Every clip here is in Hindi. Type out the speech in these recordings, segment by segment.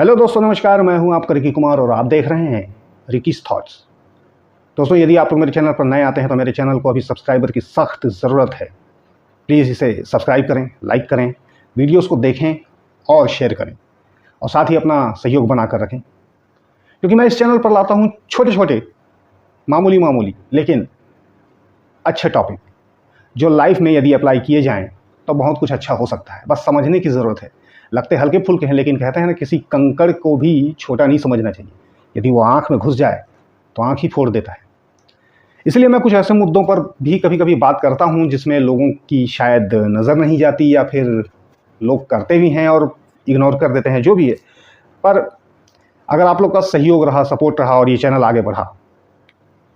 हेलो दोस्तों, नमस्कार। मैं हूं आपका रिकी कुमार और आप देख रहे हैं रिकीज थॉट्स। दोस्तों, यदि आप लोग मेरे चैनल पर नए आते हैं तो मेरे चैनल को अभी सब्सक्राइबर की सख्त ज़रूरत है। प्लीज़ इसे सब्सक्राइब करें, लाइक करें, वीडियोस को देखें और शेयर करें और साथ ही अपना सहयोग बनाकर रखें, क्योंकि मैं इस चैनल पर लाता हूं छोटे छोटे मामूली लेकिन अच्छे टॉपिक जो लाइफ में यदि अप्लाई किए जाएँ तो बहुत कुछ अच्छा हो सकता है। बस समझने की ज़रूरत है। लगते हल्के फुल्के हैं, लेकिन कहते हैं ना, किसी कंकड़ को भी छोटा नहीं समझना चाहिए। यदि वो आँख में घुस जाए तो आँख ही फोड़ देता है। इसलिए मैं कुछ ऐसे मुद्दों पर भी कभी कभी बात करता हूँ जिसमें लोगों की शायद नज़र नहीं जाती, या फिर लोग करते भी हैं और इग्नोर कर देते हैं, जो भी है। पर अगर आप लोग का सहयोग रहा, सपोर्ट रहा और ये चैनल आगे बढ़ा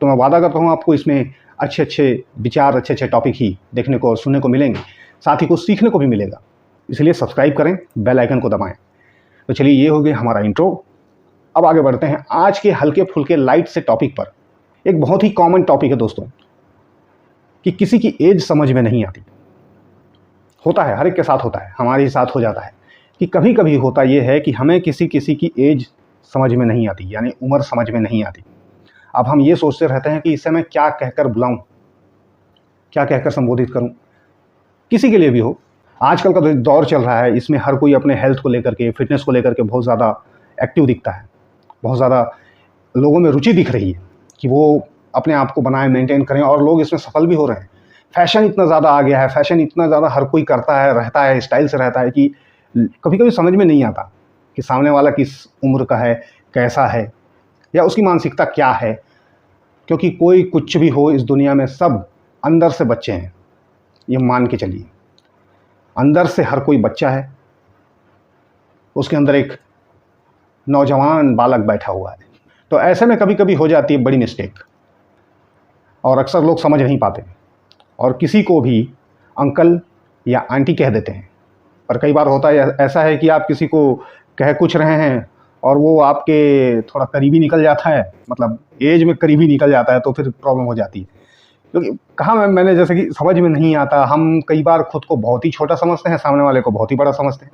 तो मैं वादा करता हूँ आपको इसमें अच्छे अच्छे विचार, अच्छे अच्छे टॉपिक ही देखने को और सुनने को मिलेंगे, साथ ही कुछ सीखने को भी मिलेगा। इसलिए सब्सक्राइब करें, बेल आइकन को दबाएं। तो चलिए, ये हो गया हमारा इंट्रो। अब आगे बढ़ते हैं आज के हल्के फुल्के लाइट से टॉपिक पर। एक बहुत ही कॉमन टॉपिक है दोस्तों, कि किसी की एज समझ में नहीं आती। होता है, हर एक के साथ होता है, हमारे ही साथ हो जाता है कि कभी कभी होता यह है कि हमें किसी की एज समझ में नहीं आती, यानी उम्र समझ में नहीं आती। अब हम ये सोचते रहते हैं कि इसे मैं क्या कहकर बुलाऊं, क्या कहकर संबोधित करूं। किसी के लिए भी हो, आजकल का जो दौर चल रहा है इसमें हर कोई अपने हेल्थ को लेकर के, फिटनेस को लेकर के बहुत ज़्यादा एक्टिव दिखता है। बहुत ज़्यादा लोगों में रुचि दिख रही है कि वो अपने आप को बनाए, मेंटेन करें, और लोग इसमें सफल भी हो रहे हैं। फैशन इतना ज़्यादा आ गया है, फैशन इतना ज़्यादा हर कोई करता है, रहता है, स्टाइल से रहता है कि कभी कभी समझ में नहीं आता कि सामने वाला किस उम्र का है, कैसा है, या उसकी मानसिकता क्या है। क्योंकि कोई कुछ भी हो, इस दुनिया में सब अंदर से बच्चे हैं, ये मान के चलिए। अंदर से हर कोई बच्चा है, उसके अंदर एक नौजवान बालक बैठा हुआ है। तो ऐसे में कभी कभी हो जाती है बड़ी मिस्टेक, और अक्सर लोग समझ नहीं पाते और किसी को भी अंकल या आंटी कह देते हैं। पर कई बार होता है ऐसा है कि आप किसी को कह कुछ रहे हैं और वो आपके थोड़ा करीबी निकल जाता है, मतलब एज में करीबी निकल जाता है, तो फिर प्रॉब्लम हो जाती है। क्योंकि कहा मैंने जैसे कि समझ में नहीं आता, हम कई बार खुद को बहुत ही छोटा समझते हैं, सामने वाले को बहुत ही बड़ा समझते हैं।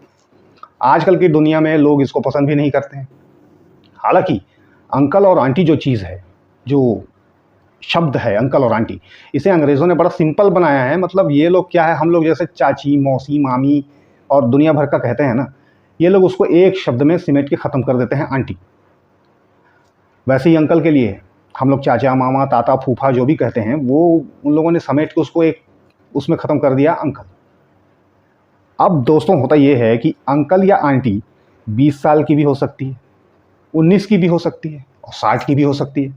आजकल की दुनिया में लोग इसको पसंद भी नहीं करते हैं। हालांकि अंकल और आंटी जो चीज़ है, जो शब्द है अंकल और आंटी, इसे अंग्रेज़ों ने बड़ा सिंपल बनाया है। मतलब ये लोग क्या है, हम लोग जैसे चाची, मौसी, मामी और दुनिया भर का कहते हैं ना, ये लोग उसको एक शब्द में सिमेट के ख़त्म कर देते हैं, आंटी। वैसे ही अंकल के लिए हम लोग चाचा, मामा, ताता, फूफा जो भी कहते हैं, वो उन लोगों ने समेट के उसको एक उसमें ख़त्म कर दिया, अंकल। अब दोस्तों, होता ये है कि अंकल या आंटी 20 साल की भी हो सकती है, 19 की भी हो सकती है और 60 की भी हो सकती है।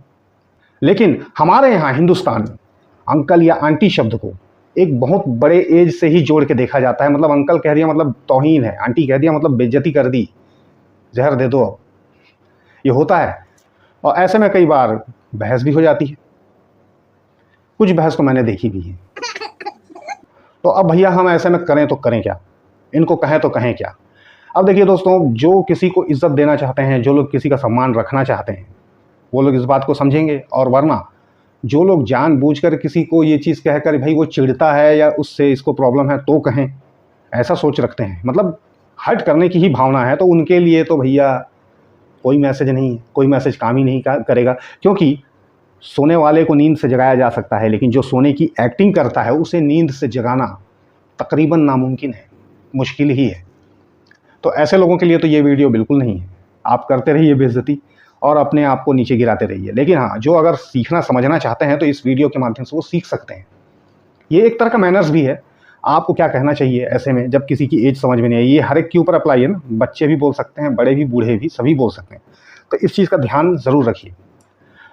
लेकिन हमारे यहाँ हिंदुस्तान में अंकल या आंटी शब्द को एक बहुत बड़े एज से ही जोड़ के देखा जाता है। मतलब अंकल कह दिया मतलब तौहीन है, आंटी कह दिया मतलब बेइज्जती कर दी, जहर दे दो। ये होता है, और ऐसे में कई बार बहस भी हो जाती है। कुछ बहस तो मैंने देखी भी है। तो अब भैया हम ऐसे में करें तो करें क्या, इनको कहें तो कहें क्या। अब देखिए दोस्तों, जो किसी को इज्जत देना चाहते हैं, जो लोग किसी का सम्मान रखना चाहते हैं, वो लोग इस बात को समझेंगे। और वरना जो लोग जानबूझकर किसी को ये चीज़ कहकर भाई वो चिढ़ता है या उससे इसको प्रॉब्लम है तो कहें, ऐसा सोच रखते हैं, मतलब हर्ट करने की ही भावना है, तो उनके लिए तो भैया कोई मैसेज नहीं है, कोई मैसेज काम ही नहीं करेगा। क्योंकि सोने वाले को नींद से जगाया जा सकता है, लेकिन जो सोने की एक्टिंग करता है उसे नींद से जगाना तकरीबन नामुमकिन है, मुश्किल ही है। तो ऐसे लोगों के लिए तो ये वीडियो बिल्कुल नहीं है। आप करते रहिए बेइज्जती और अपने आप को नीचे गिराते रहिए। लेकिन हाँ, जो अगर सीखना समझना चाहते हैं तो इस वीडियो के माध्यम से वो सीख सकते हैं। ये एक तरह का मैनर्स भी है, आपको क्या कहना चाहिए ऐसे में जब किसी की एज समझ में नहीं आई। ये हर एक के ऊपर अप्लाई है ना, बच्चे भी बोल सकते हैं, बड़े भी, बूढ़े भी, सभी बोल सकते हैं। तो इस चीज़ का ध्यान ज़रूर रखिए।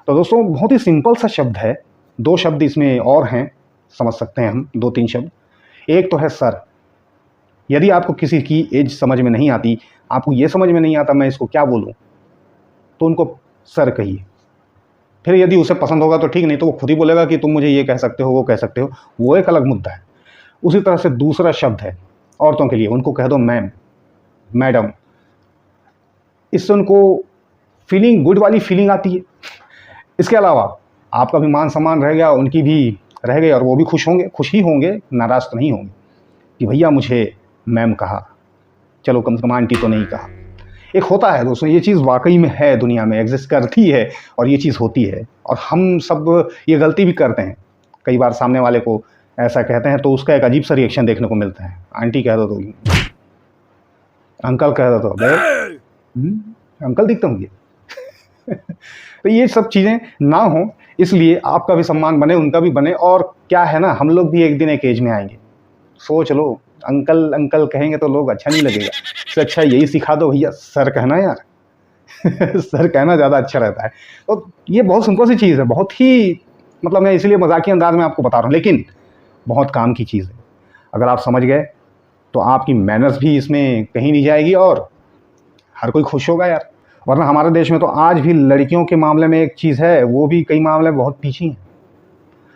तो दोस्तों, बहुत ही सिंपल सा शब्द है, 2 शब्द इसमें और हैं, समझ सकते हैं हम 2-3 शब्द। एक तो है सर। यदि आपको किसी की एज समझ में नहीं आती, आपको ये समझ में नहीं आता मैं इसको क्या बोलूँ, तो उनको सर कहिए। फिर यदि उसे पसंद होगा तो ठीक, नहीं तो वो खुद ही बोलेगा कि तुम मुझे ये कह सकते हो, वो कह सकते हो, वो एक अलग मुद्दा है। उसी तरह से दूसरा शब्द है औरतों के लिए, उनको कह दो मैम, मैडम। इससे उनको फीलिंग, गुड वाली फीलिंग आती है। इसके अलावा आपका भी मान सम्मान रह गया, उनकी भी रह गई, और वो भी खुश होंगे, खुश ही होंगे, नाराज़ तो नहीं होंगे कि भैया मुझे मैम कहा, चलो कम से कम आंटी तो नहीं कहा। एक होता है दोस्तों, ये चीज़ वाकई में है, दुनिया में एग्जिस्ट करती है और ये चीज़ होती है, और हम सब ये गलती भी करते हैं। कई बार सामने वाले को ऐसा कहते हैं तो उसका एक अजीब सा रिएक्शन देखने को मिलता है। आंटी कह दो तो अंकल कह दो तो अंकल दिखते होंगे। तो ये सब चीज़ें ना हो, इसलिए आपका भी सम्मान बने, उनका भी बने। और क्या है ना, हम लोग भी एक दिन एक एज में आएंगे। सोच लो, अंकल अंकल कहेंगे तो लोग अच्छा नहीं लगेगा। इससे अच्छा यही सिखा दो भैया सर कहना यार। सर कहना ज़्यादा अच्छा रहता है। तो ये बहुत सिंपल सी चीज़ है, बहुत ही मतलब मैं इसलिए मजाकिया अंदाज में आपको बता रहा हूँ, लेकिन बहुत काम की चीज़ है। अगर आप समझ गए तो आपकी मैनर्स भी इसमें कहीं नहीं जाएगी और हर कोई खुश होगा यार। वरना हमारे देश में तो आज भी लड़कियों के मामले में एक चीज़ है, वो भी कई मामले में बहुत पीछे हैं।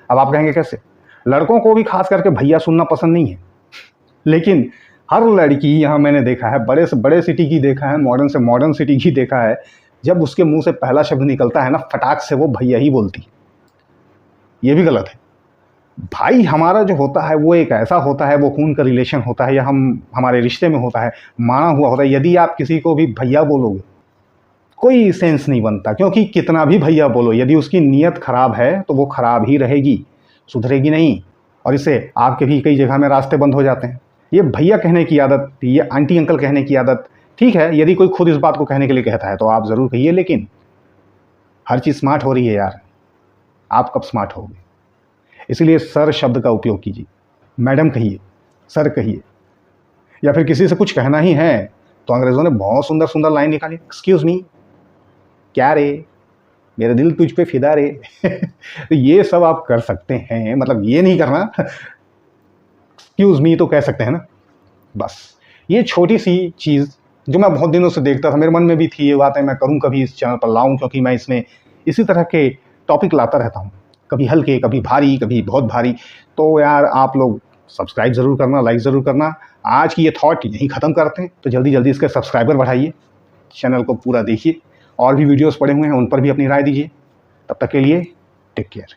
अब आप कहेंगे कैसे? लड़कों को भी खास करके भैया सुनना पसंद नहीं है, लेकिन हर लड़की यहाँ मैंने देखा है, बड़े से बड़े सिटी की देखा है, मॉडर्न से मॉडर्न सिटी की देखा है, जब उसके मुंह से पहला शब्द निकलता है ना, फटाक से वो भैया ही बोलती है। ये भी गलत है। भाई हमारा जो होता है वो एक ऐसा होता है, वो खून का रिलेशन होता है, या हमारे रिश्ते में होता है, माना हुआ होता है। यदि आप किसी को भी भैया बोलोगे कोई सेंस नहीं बनता, क्योंकि कितना भी भैया बोलो, यदि उसकी नीयत खराब है तो वो खराब ही रहेगी, सुधरेगी नहीं। और इससे आपके भी कई जगह में रास्ते बंद हो जाते हैं। ये भैया कहने की आदत, ये आंटी अंकल कहने की आदत ठीक है, यदि कोई खुद इस बात को कहने के लिए कहता है तो आप ज़रूर कहिए, लेकिन हर चीज़ स्मार्ट हो रही है यार, आप कब स्मार्ट होगे? इसलिए सर शब्द का उपयोग कीजिए। मैडम कहिए, सर कहिए, या फिर किसी से कुछ कहना ही है तो अंग्रेज़ों ने बहुत सुंदर सुंदर लाइन निकाली, एक्सक्यूज़ मी, क्या रे, मेरा दिल तुझ पे फिदा रे। तो ये सब आप कर सकते हैं, मतलब ये नहीं करना, एक्सक्यूज़ मी तो कह सकते हैं ना। बस ये छोटी सी चीज़ जो मैं बहुत दिनों से देखता था, मेरे मन में भी थी ये बातें मैं करूं, कभी इस चैनल पर लाऊं, क्योंकि मैं इसमें इसी तरह के टॉपिक लाता रहता हूं, कभी हल्के, कभी भारी, कभी बहुत भारी। तो यार आप लोग सब्सक्राइब ज़रूर करना, लाइक ज़रूर करना। आज की ये थॉट यहीं ख़त्म करते हैं, तो जल्दी जल्दी इसके सब्सक्राइबर बढ़ाइए, चैनल को पूरा देखिए, और भी वीडियोस पड़े हुए हैं उन पर भी अपनी राय दीजिए। तब तक के लिए टेक केयर।